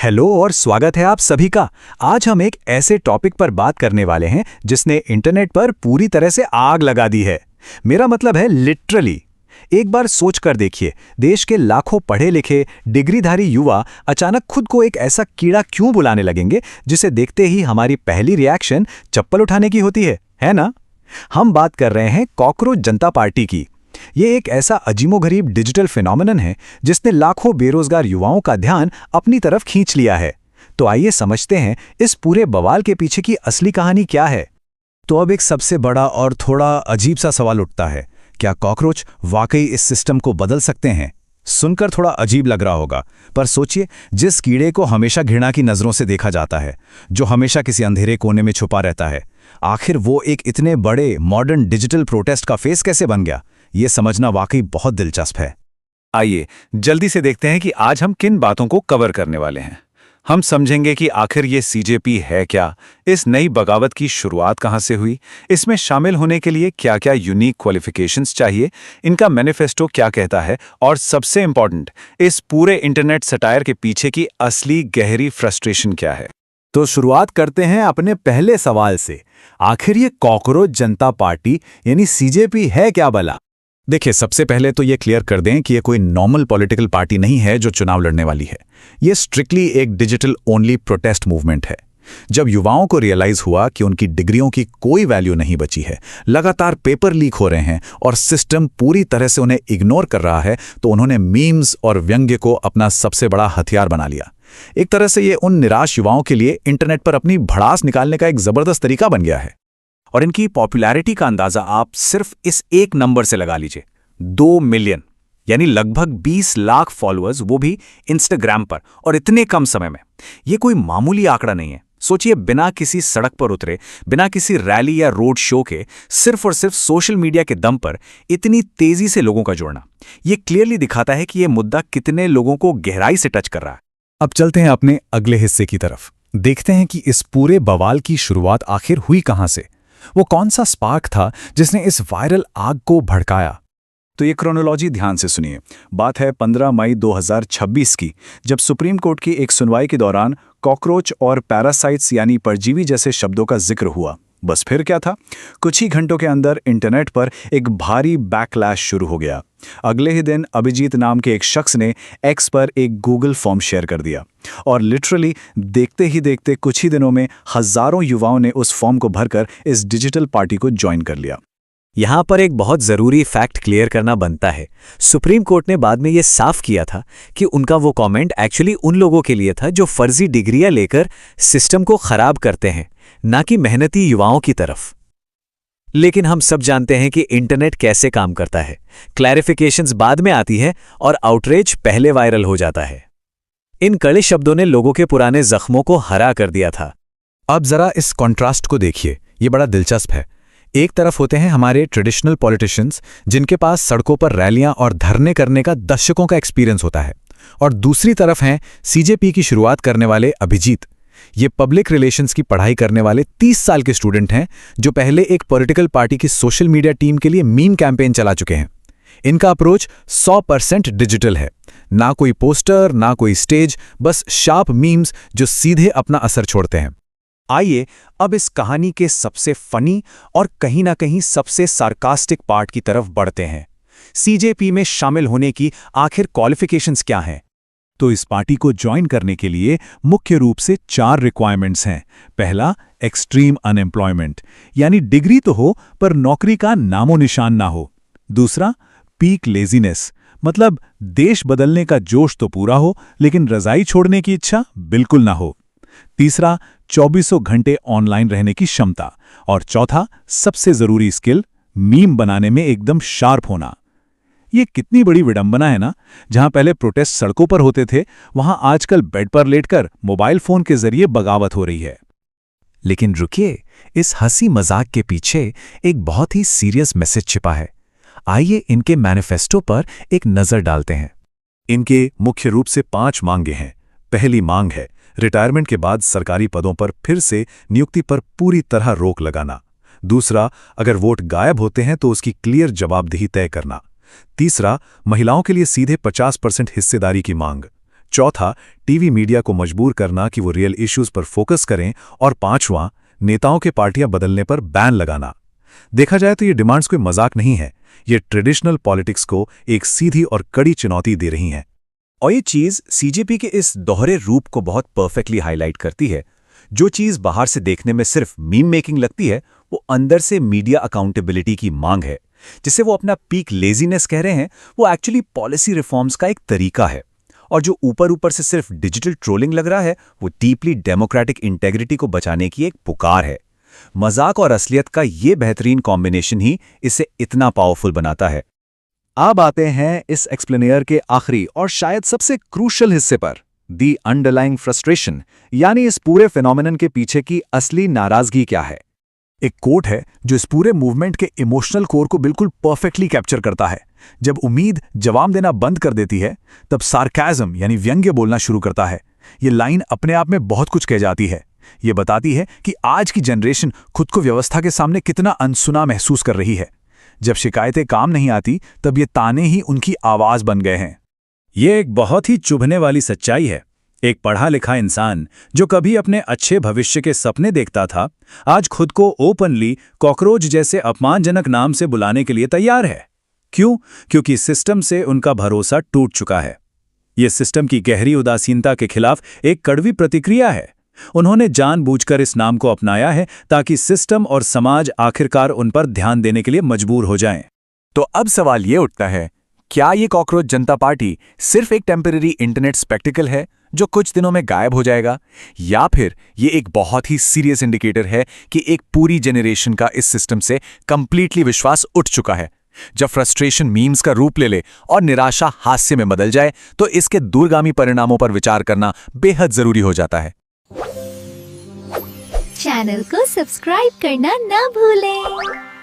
Hello और स्वागत है आप सभी का। आज हम एक ऐसे टॉपिक पर बात करने वाले हैं जिसने इंटरनेट पर पूरी तरह से आग लगा दी है। मेरा मतलब है लिटरली। एक बार सोच कर देखिए, देश के लाखों पढ़े लिखे डिग्रीधारी युवा अचानक खुद को एक ऐसा कीड़ा क्यों बुलाने लगेंगे जिसे देखते ही हमारी पहली रिएक्शन चप्पल उठाने की होती है ना? हम बात कर रहे हैं कॉकरोच जनता पार्टी की। ये एक ऐसा अजीबोगरीब डिजिटल फिनोमेनन है जिसने लाखों बेरोजगार युवाओं का ध्यान अपनी तरफ खींच लिया है। तो आइए समझते हैं इस पूरे बवाल के पीछे की असली कहानी क्या है। तो अब एक सबसे बड़ा और थोड़ा अजीब सा सवाल उठता है, क्या कॉकरोच वाकई इस सिस्टम को बदल सकते हैं? सुनकर थोड़ा अजीब लग रहा होगा, पर सोचिए, जिस कीड़े को हमेशा घृणा की नज़रों से देखा जाता है, जो हमेशा किसी अंधेरे कोने में छुपा रहता है, आखिर वो एक इतने बड़े मॉडर्न डिजिटल प्रोटेस्ट का फेस कैसे बन गया? ये समझना वाकई बहुत दिलचस्प है। आइए जल्दी से देखते हैं कि आज हम किन बातों को कवर करने वाले हैं। हम समझेंगे कि आखिर ये सीजेपी है क्या, इस नई बगावत की शुरुआत कहां से हुई, इसमें शामिल होने के लिए क्या क्या यूनिक क्वालिफिकेशंस चाहिए, इनका मैनिफेस्टो क्या कहता है, और सबसे इंपॉर्टेंट, इस पूरे इंटरनेट सटायर के पीछे की असली गहरी फ्रस्ट्रेशन क्या है। तो शुरुआत करते हैं अपने पहले सवाल से। आखिर ये कॉकरोच जनता पार्टी यानी सीजेपी है क्या भला? देखिए, सबसे पहले तो ये क्लियर कर दें कि ये कोई नॉर्मल पॉलिटिकल पार्टी नहीं है जो चुनाव लड़ने वाली है। ये स्ट्रिक्टली एक डिजिटल ओनली प्रोटेस्ट मूवमेंट है। जब युवाओं को रियलाइज हुआ कि उनकी डिग्रियों की कोई वैल्यू नहीं बची है, लगातार पेपर लीक हो रहे हैं और सिस्टम पूरी तरह से उन्हें इग्नोर कर रहा है, तो उन्होंने मीम्स और व्यंग्य को अपना सबसे बड़ा हथियार बना लिया। एक तरह से ये उन निराश युवाओं के लिए इंटरनेट पर अपनी भड़ास निकालने का एक जबरदस्त तरीका बन गया है। और इनकी पॉपुलैरिटी का अंदाजा आप सिर्फ इस एक नंबर से लगा लीजिए, 2 मिलियन, यानी लगभग 20 लाख फॉलोअर्स, वो भी इंस्टाग्राम पर, और इतने कम समय में। ये कोई मामूली आंकड़ा नहीं है। सोचिए, बिना किसी सड़क पर उतरे, बिना किसी रैली या रोड शो के, सिर्फ और सिर्फ सोशल मीडिया के दम पर इतनी तेजी से लोगों का जुड़ना, ये क्लियरली दिखाता है कि ये मुद्दा कितने लोगों को गहराई से टच कर रहा है। अब चलते हैं अपने अगले हिस्से की तरफ। देखते हैं कि इस पूरे बवाल की शुरुआत आखिर हुई कहां से। वो कौन सा स्पार्क था जिसने इस वायरल आग को भड़काया? तो ये क्रोनोलॉजी ध्यान से सुनिए। बात है 15 मई 2026 की, जब सुप्रीम कोर्ट की एक सुनवाई के दौरान कॉकरोच और पैरासाइट्स यानी परजीवी जैसे शब्दों का जिक्र हुआ। बस फिर क्या था, कुछ ही घंटों के अंदर इंटरनेट पर एक भारी बैकलैश शुरू हो गया। अगले ही दिन अभिजीत नाम के एक शख्स ने एक्स पर एक गूगल फॉर्म शेयर कर दिया, और लिटरली देखते ही देखते कुछ ही दिनों में हजारों युवाओं ने उस फॉर्म को भरकर इस डिजिटल पार्टी को ज्वाइन कर लिया। यहां पर एक बहुत जरूरी फैक्ट क्लियर करना बनता है। सुप्रीम कोर्ट ने बाद में यह साफ किया था कि उनका वो कमेंट एक्चुअली उन लोगों के लिए था जो फर्जी डिग्रियां लेकर सिस्टम को खराब करते हैं, ना कि मेहनती युवाओं की तरफ। लेकिन हम सब जानते हैं कि इंटरनेट कैसे काम करता है। क्लैरिफिकेशंस बाद में आती है और आउटरीच पहले वायरल हो जाता है। इन कड़े शब्दों ने लोगों के पुराने जख्मों को हरा कर दिया था। अब जरा इस कॉन्ट्रास्ट को देखिए, ये बड़ा दिलचस्प है। एक तरफ होते हैं हमारे ट्रेडिशनल पॉलिटिशियंस जिनके पास सड़कों पर रैलियां और धरने करने का दशकों का एक्सपीरियंस होता है, और दूसरी तरफ हैं सीजेपी की शुरुआत करने वाले अभिजीत। ये पब्लिक रिलेशंस की पढ़ाई करने वाले 30 साल के स्टूडेंट हैं जो पहले एक पॉलिटिकल पार्टी की सोशल मीडिया टीम के लिए मीम कैंपेन चला चुके हैं। इनका अप्रोच 100% डिजिटल है। ना कोई पोस्टर, ना कोई स्टेज, बस शार्प मीम्स जो सीधे अपना असर छोड़ते हैं। आइए अब इस कहानी के सबसे फनी और कहीं ना कहीं सबसे सार्कास्टिक पार्ट की तरफ बढ़ते हैं। सीजेपी में शामिल होने की आखिर क्वालिफिकेशंस क्या हैं? तो इस पार्टी को ज्वाइन करने के लिए मुख्य रूप से 4 रिक्वायरमेंट्स हैं। पहला, एक्सट्रीम अनएम्प्लॉयमेंट, यानी डिग्री तो हो पर नौकरी का नामो निशान ना हो। दूसरा, पीक लेजीनेस, मतलब देश बदलने का जोश तो पूरा हो लेकिन रजाई छोड़ने की इच्छा बिल्कुल ना हो। तीसरा, 24 घंटे ऑनलाइन रहने की क्षमता। और चौथा, सबसे जरूरी स्किल, मीम बनाने में एकदम शार्प होना। ये कितनी बड़ी विडंबना है ना। जहां पहले प्रोटेस्ट सड़कों पर होते थे, वहां आजकल बेड पर लेटकर मोबाइल फोन के जरिए बगावत हो रही है। लेकिन रुकिए, इस हंसी मजाक के पीछे एक बहुत ही सीरियस मैसेज छिपा है। आइए इनके मैनिफेस्टो पर एक नजर डालते हैं। इनके मुख्य रूप से 5 मांगे हैं। पहली मांग है रिटायरमेंट के बाद सरकारी पदों पर फिर से नियुक्ति पर पूरी तरह रोक लगाना। दूसरा, अगर वोट गायब होते हैं तो उसकी क्लियर जवाबदेही तय करना। तीसरा, महिलाओं के लिए सीधे 50% हिस्सेदारी की मांग। चौथा, टीवी मीडिया को मजबूर करना कि वो रियल इश्यूज पर फोकस करें। और पांचवां, नेताओं के पार्टियां बदलने पर बैन लगाना। देखा जाए तो ये डिमांड्स कोई मजाक नहीं है, ये ट्रेडिशनल पॉलिटिक्स को एक सीधी और कड़ी चुनौती दे रही हैं। और ये चीज सीजेपी के इस दोहरे रूप को बहुत परफेक्टली हाईलाइट करती है। जो चीज बाहर से देखने में सिर्फ मीम मेकिंग लगती है, वो अंदर से मीडिया अकाउंटेबिलिटी की मांग है। जिसे वो अपना पीक लेजीनेस कह रहे हैं, वो एक्चुअली पॉलिसी रिफॉर्म्स का एक तरीका है। और जो ऊपर ऊपर से सिर्फ डिजिटल ट्रोलिंग लग रहा है, वो डीपली डेमोक्रेटिक इंटेग्रिटी को बचाने की एक पुकार है। मजाक और असलियत का ये बेहतरीन कॉम्बिनेशन ही इसे इतना पावरफुल बनाता है। अब आते हैं इस एक्सप्लेनेयर के आखिरी और शायद सबसे क्रूशल हिस्से पर, दी अंडरलाइंग फ्रस्ट्रेशन, यानी इस पूरे फिनोमेनन के पीछे की असली नाराजगी क्या है। एक कोट है जो इस पूरे मूवमेंट के इमोशनल कोर को बिल्कुल परफेक्टली कैप्चर करता है। जब उम्मीद जवाब देना बंद कर देती है, तब सार्काज़म यानी व्यंग्य बोलना शुरू करता है। ये लाइन अपने आप में बहुत कुछ कह जाती है। ये बताती है कि आज की जनरेशन खुद को व्यवस्था के सामने कितना अनसुना महसूस कर रही है। जब शिकायतें काम नहीं आती, तब ये ताने ही उनकी आवाज बन गए हैं। ये एक बहुत ही चुभने वाली सच्चाई है। एक पढ़ा लिखा इंसान जो कभी अपने अच्छे भविष्य के सपने देखता था, आज खुद को ओपनली कॉकरोच जैसे अपमानजनक नाम से बुलाने के लिए तैयार है। क्यों? क्योंकि सिस्टम से उनका भरोसा टूट चुका है। ये सिस्टम की गहरी उदासीनता के खिलाफ एक कड़वी प्रतिक्रिया है। उन्होंने जानबूझकर इस नाम को अपनाया है ताकि सिस्टम और समाज आखिरकार उन पर ध्यान देने के लिए मजबूर हो जाएं। तो अब सवाल ये उठता है, क्या ये कॉकरोच जनता पार्टी सिर्फ एक टेम्परेरी इंटरनेट स्पेक्टिकल है जो कुछ दिनों में गायब हो जाएगा, या फिर ये एक बहुत ही सीरियस इंडिकेटर है कि एक पूरी जनरेशन का इस सिस्टम से कंप्लीटली विश्वास उठ चुका है? जब फ्रस्ट्रेशन मीम्स का रूप ले ले और निराशा हास्य में बदल जाए, तो इसके दूरगामी परिणामों पर विचार करना बेहद जरूरी हो जाता है। चैनल को सब्सक्राइब करना ना भूलें।